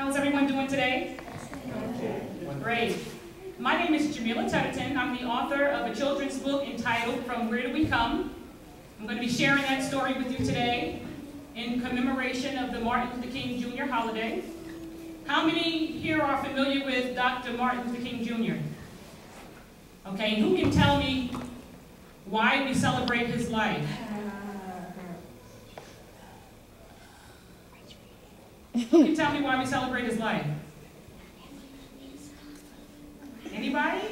How's everyone doing today? Great. My name is Jamila Tutterton. I'm the author of a children's book entitled From Where Do We Come? I'm going to be sharing that story with you today in commemoration of the Martin Luther King Jr. holiday. How many here are familiar with Dr. Martin Luther King Jr.? Okay, who can tell me why we celebrate his life? Who can tell me why we celebrate his life? Anybody?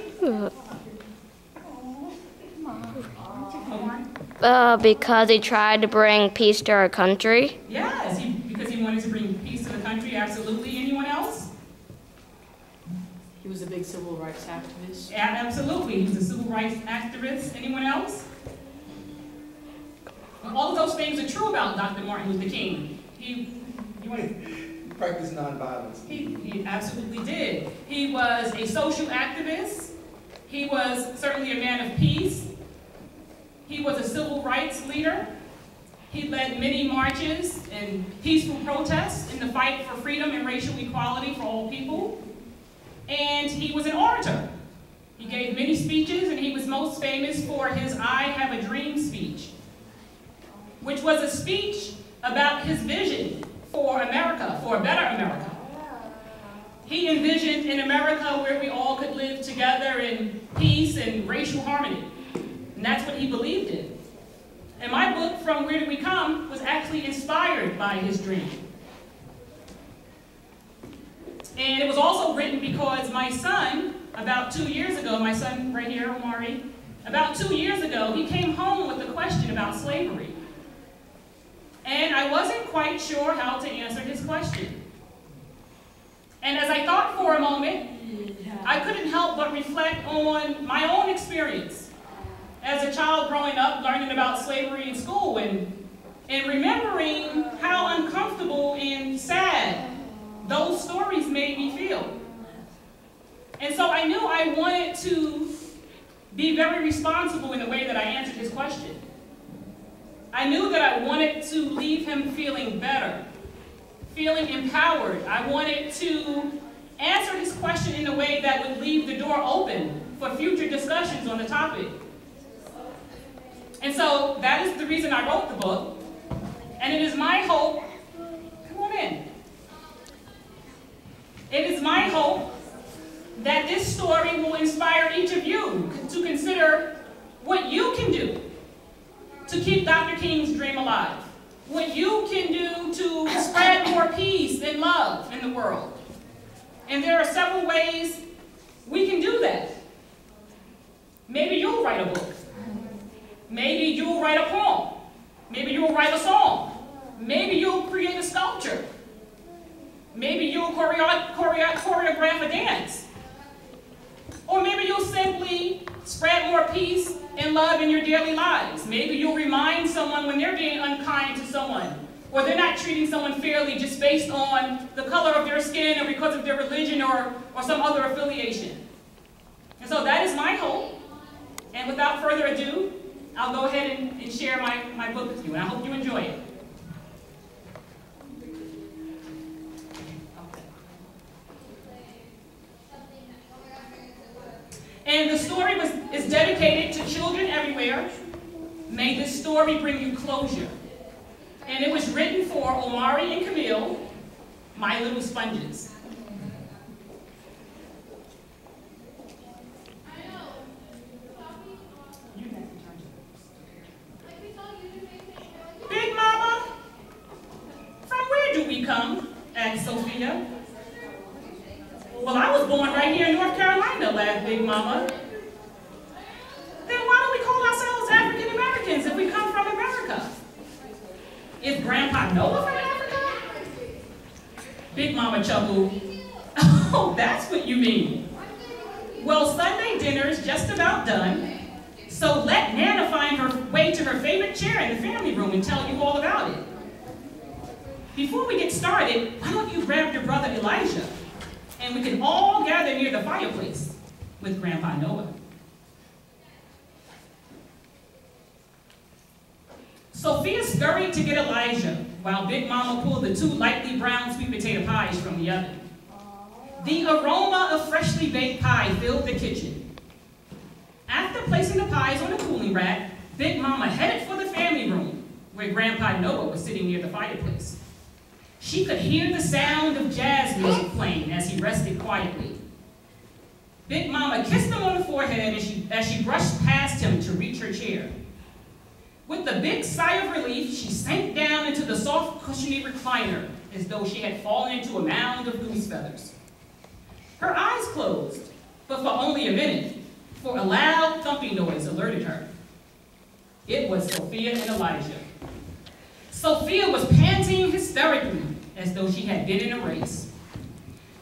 Because he tried to bring peace to our country. Yes, because he wanted to bring peace to the country, absolutely. Anyone else? He was a big civil rights activist. Yeah, absolutely, he was a civil rights activist. Anyone else? All of those things are true about Dr. Martin Luther King. He practiced nonviolence. He absolutely did. He was a social activist. He was certainly a man of peace. He was a civil rights leader. He led many marches and peaceful protests in the fight for freedom and racial equality for all people. And he was an orator. He gave many speeches, and he was most famous for his I Have a Dream speech, which was a speech about his vision for America, for a better America. He envisioned an America where we all could live together in peace and racial harmony. And that's what he believed in. And my book, From Where Do We Come, was actually inspired by his dream. And it was also written because my son, about 2 years ago, my son right here, Omari, about 2 years ago, he came home with a question about slavery. And I wasn't quite sure how to answer his question. And as I thought for a moment, I couldn't help but reflect on my own experience as a child growing up, learning about slavery in school, and remembering how uncomfortable and sad those stories made me feel. And so I knew I wanted to be very responsible in the way that I answered his question. I knew that I wanted to leave him feeling better, feeling empowered. I wanted to answer his question in a way that would leave the door open for future discussions on the topic. And so that is the reason I wrote the book. And it is my hope, come on in. It is my hope that this story will inspire each of you to consider what you can do to keep Dr. King's dream alive, what you can do to spread more peace and love in the world. And there are several ways we can do that. Maybe you'll write a book. Maybe you'll write a poem. Maybe you'll write a song. Maybe you'll create a sculpture. Maybe you'll choreograph a dance. Or maybe you'll simply spread more peace and love in your daily lives. Maybe you'll remind someone when they're being unkind to someone, or they're not treating someone fairly just based on the color of their skin or because of their religion or some other affiliation. And so that is my hope. And without further ado, I'll go ahead and share my book with you, and I hope you enjoy it. And the story is dedicated to children everywhere. May this story bring you closure. And it was written for Omari and Camille, my little sponges. Big Mama, from where do we come? Asked Sophia. Well, I was born right here in North Carolina, laughed Big Mama. Then why don't we call ourselves African Americans if we come from America? Is Grandpa Noah from Africa? Big Mama chuckled. Oh, that's what you mean. Well, Sunday dinner's just about done, so let Nana find her way to her favorite chair in the family room and tell you all about it. Before we get started, why don't you grab your brother Elijah, and we can all gather near the fireplace with Grandpa Noah. Sophia scurried to get Elijah, while Big Mama pulled the 2 lightly browned sweet potato pies from the oven. The aroma of freshly baked pie filled the kitchen. After placing the pies on the cooling rack, Big Mama headed for the family room, where Grandpa Noah was sitting near the fireplace. She could hear the sound of jazz music playing as he rested quietly. Big Mama kissed him on the forehead as she brushed past him to reach her chair. With a big sigh of relief, she sank down into the soft, cushiony recliner as though she had fallen into a mound of goose feathers. Her eyes closed, but for only a minute, for a loud thumping noise alerted her. It was Sophia and Elijah. Sophia was panting hysterically as though she had been in a race.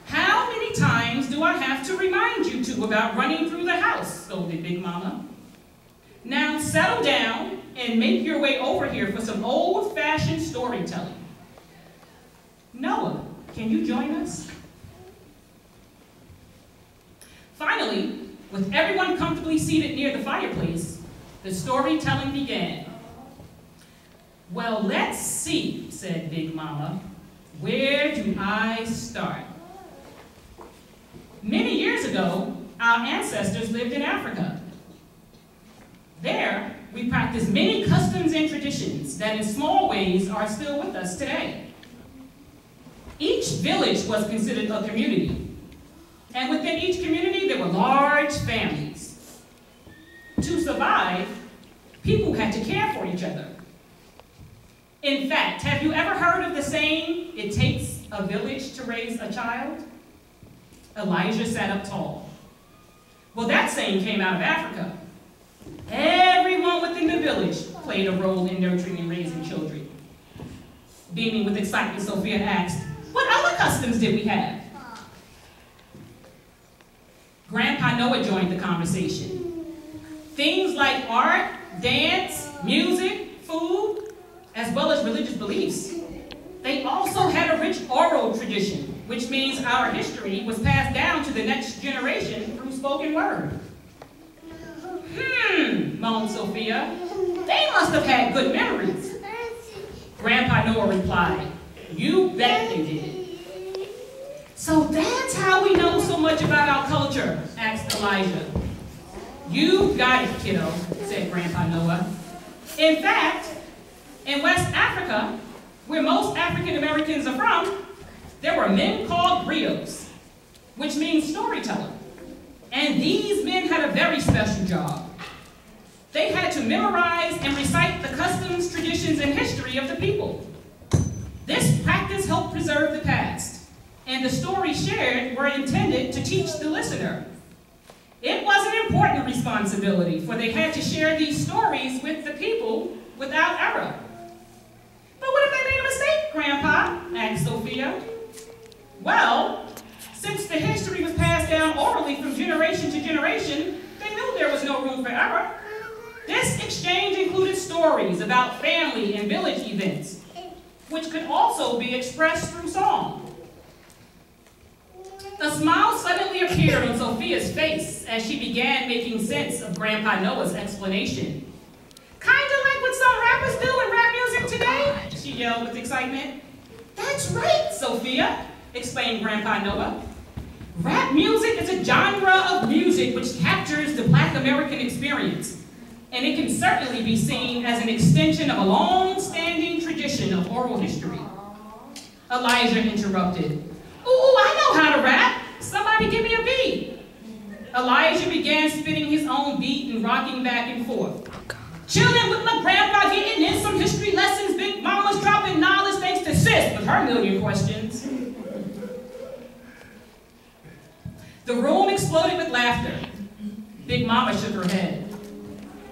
How many times do I have to remind you two about running through the house? Scolded Big Mama. Now settle down and make your way over here for some old-fashioned storytelling. Noah, can you join us? Finally, with everyone comfortably seated near the fireplace, the storytelling began. Well, let's see, said Big Mama. Where do I start? Many years ago, our ancestors lived in Africa. There, we practiced many customs and traditions that in small ways are still with us today. Each village was considered a community. And within each community, there were large families. To survive, people had to care for each other. In fact, have you ever heard of the saying, it takes a village to raise a child? Elijah sat up tall. Well, that saying came out of Africa. Everyone within the village played a role in nurturing and raising children. Beaming with excitement, Sophia asked, what other customs did we have? Grandpa Noah joined the conversation. Things like art, dance, music, food, as well as religious beliefs. They also had a rich oral tradition, which means our history was passed down to the next generation through spoken word. Moaned Sophia. They must have had good memories. Grandpa Noah replied, you bet they did. So that's how we know so much about our culture, asked Elijah. You got it, kiddo, said Grandpa Noah. In fact, in West Africa, where most African Americans are from, there were men called griots, which means storyteller. And these men had a very special job. They had to memorize and recite the customs, traditions, and history of the people. This practice helped preserve the past, and the stories shared were intended to teach the listener. It was an important responsibility, for they had to share these stories with the people without error. But what if they made a mistake, Grandpa? Asked Sophia. Well, since the history was passed down orally from generation to generation, they knew there was no room for error. This exchange included stories about family and village events, which could also be expressed through song. A smile suddenly appeared on Sophia's face as she began making sense of Grandpa Noah's explanation. Kinda like what some rappers do in rap music today, she yelled with excitement. That's right, Sophia, explained Grandpa Noah. Rap music is a genre of music which captures the Black American experience, and it can certainly be seen as an extension of a long-standing tradition of oral history. Elijah interrupted. Ooh, I know how to rap. Somebody give me a beat. Elijah began spinning his own beat and rocking back and forth. Chilling with my grandpa, getting in some history lessons, Big Mama's dropping knowledge thanks to Sis with her million questions. The room exploded with laughter. Big Mama shook her head.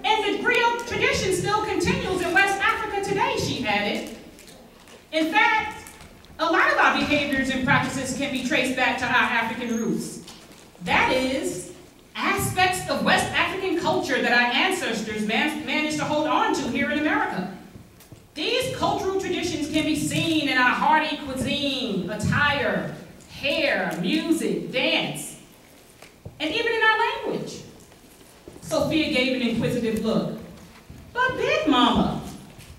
And the griot tradition still continues in West Africa today, she added. In fact, a lot of our behaviors and practices can be traced back to our African roots. That is, aspects of West African culture that our ancestors managed to hold on to here in America. These cultural traditions can be seen in our hearty cuisine, attire, hair, music, dance, and even in our language. Sophia gave an inquisitive look. But Big Mama,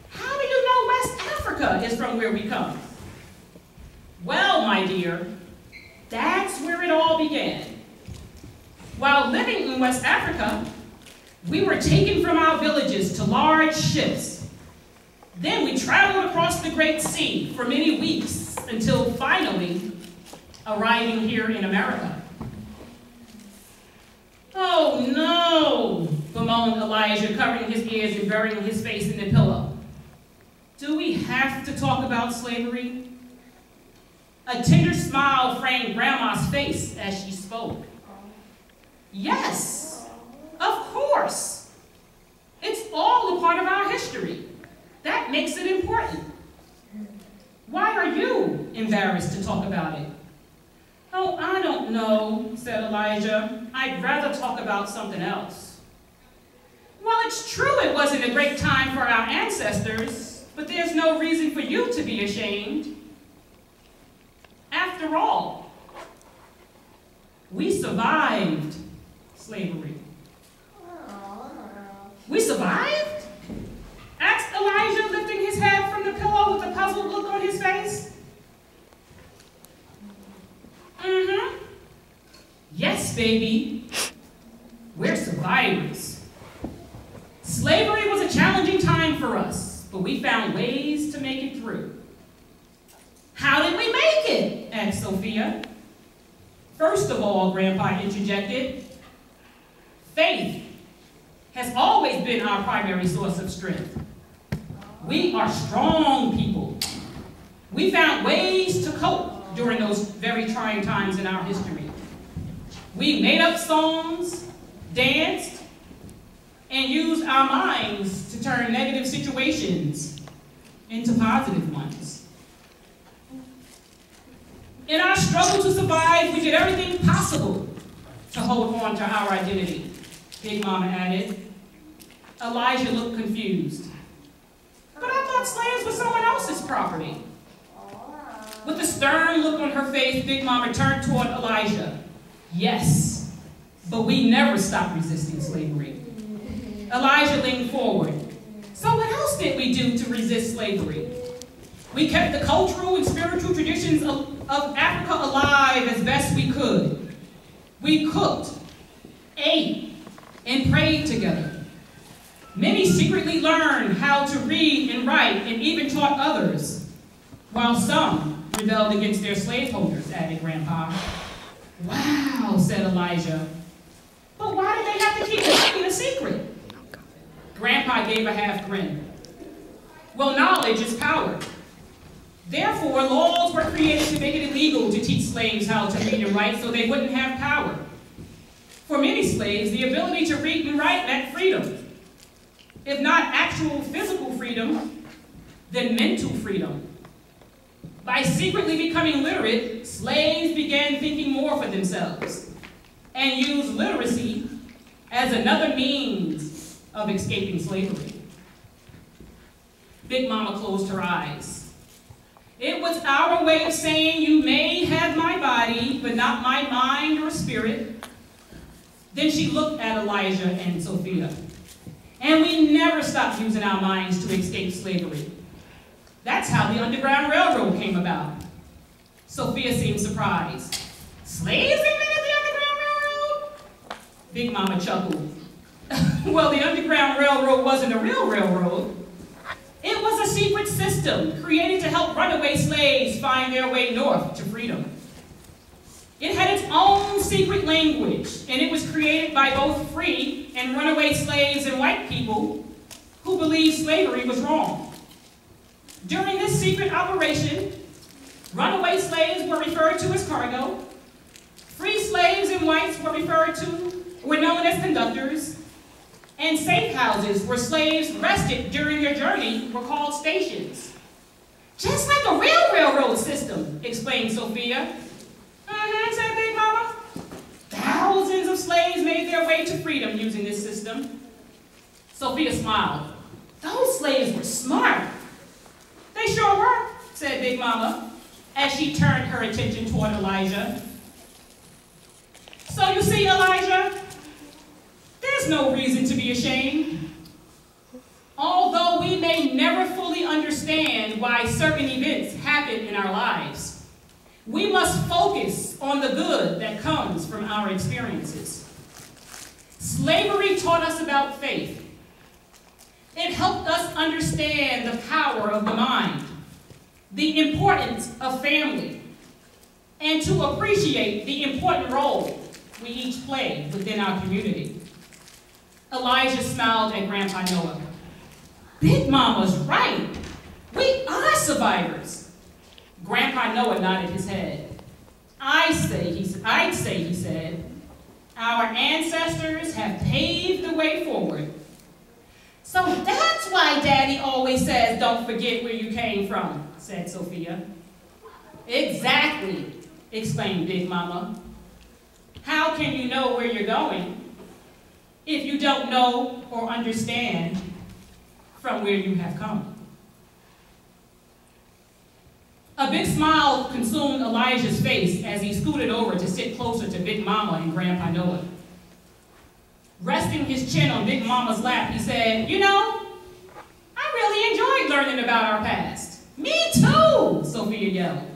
how do you know West Africa is from where we come? Well, my dear, That's where it all began. While living in West Africa, we were taken from our villages to large ships. Then we traveled across the Great Sea for many weeks until finally arriving here in America. Oh no, bemoaned Elijah, covering his ears and burying his face in the pillow. Do we have to talk about slavery? A tender smile framed Grandma's face as she spoke. Yes, of course. It's all a part of our history. That makes it important. Why are you embarrassed to talk about it? Oh, I don't know, said Elijah. I'd rather talk about something else. Well, it's true it wasn't a great time for our ancestors, but there's no reason for you to be ashamed. After all, we survived slavery. We survived? Asked Elijah, lifting his head from the pillow with a puzzled look on his face. Mm-hmm. Yes, baby. We're survivors. Slavery was a challenging time for us, but we found ways to make it through. How did we make it? Asked Sophia. First of all, Grandpa interjected, faith has always been our primary source of strength. We are strong people. We found ways to cope during those very trying times in our history. We made up songs, danced, and used our minds to turn negative situations into positive ones. In our struggle to survive, we did everything possible to hold on to our identity, Big Mama added. Elijah looked confused. But I thought slaves were someone else's property. With a stern look on her face, Big Mama turned toward Elijah. Yes, but we never stopped resisting slavery. Elijah leaned forward. So what else did we do to resist slavery? We kept the cultural and spiritual traditions of Africa alive as best we could. We cooked, ate, and prayed together. Many secretly learned how to read and write and even taught others, while some rebelled against their slaveholders, added Grandpa. Wow, said Elijah. But why did they have to keep it a secret? Grandpa gave a half grin. Well, knowledge is power. Therefore, laws were created to make it illegal to teach slaves how to read and write so they wouldn't have power. For many slaves, the ability to read and write meant freedom. If not actual physical freedom, then mental freedom. By secretly becoming literate, slaves began thinking more for themselves and used literacy as another means of escaping slavery. Big Mama closed her eyes. It was our way of saying, you may have my body, but not my mind or spirit. Then she looked at Elijah and Sophia. And we never stopped using our minds to escape slavery. That's how the Underground Railroad came about. Sophia seemed surprised. Slaves invented the Underground Railroad? Big Mama chuckled. Well, the Underground Railroad wasn't a real railroad. It was a secret system created to help runaway slaves find their way north to freedom. It had its own secret language, and it was created by both free and runaway slaves and white people who believed slavery was wrong. During this secret operation, runaway slaves were referred to as cargo, free slaves and whites were known as conductors, and safe houses where slaves rested during their journey were called stations. Just like a real railroad system, explained Sophia. Said Big Mama. Thousands of slaves made their way to freedom using this system. Sophia smiled. Those slaves were smart. They sure were, said Big Mama, as she turned her attention toward Elijah. So you see, Elijah, there's no reason to be ashamed. Although we may never fully understand why certain events happen in our lives, We must focus on the good that comes from our experiences. Slavery taught us about faith. It helped us understand the power of the mind, the importance of family, and to appreciate the important role we each play within our community. Elijah smiled at Grandpa Noah. Big Mama's right. We are survivors. Grandpa Noah nodded his head. I'd say, he said, our ancestors have paved the way forward. So that's why Daddy always says, don't forget where you came from, said Sophia. Exactly, exclaimed Big Mama. How can you know where you're going if you don't know or understand from where you have come? A big smile consumed Elijah's face as he scooted over to sit closer to Big Mama and Grandpa Noah. Resting his chin on Big Mama's lap, he said, you know, I really enjoyed learning about our past. Me too, Sophia yelled.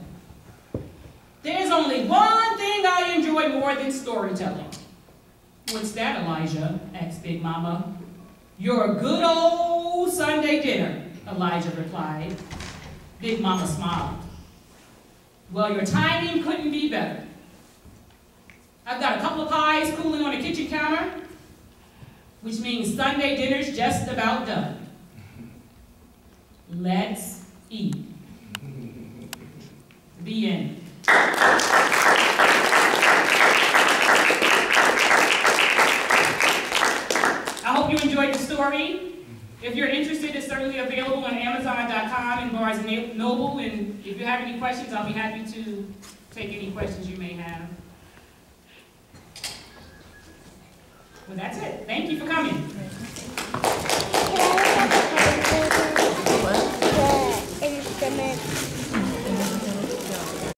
There's only one thing I enjoy more than storytelling. What's that, Elijah? Asked Big Mama. Your good old Sunday dinner, Elijah replied. Big Mama smiled. Well, your timing couldn't be better. I've got a couple of pies cooling on the kitchen counter, which means Sunday dinner's just about done. Let's eat. The end. I hope you enjoyed the story. If you're interested, it's certainly available on Amazon.com and Barnes & Noble. And if you have any questions, I'll be happy to take any questions you may have. Well, that's it. Thank you for coming.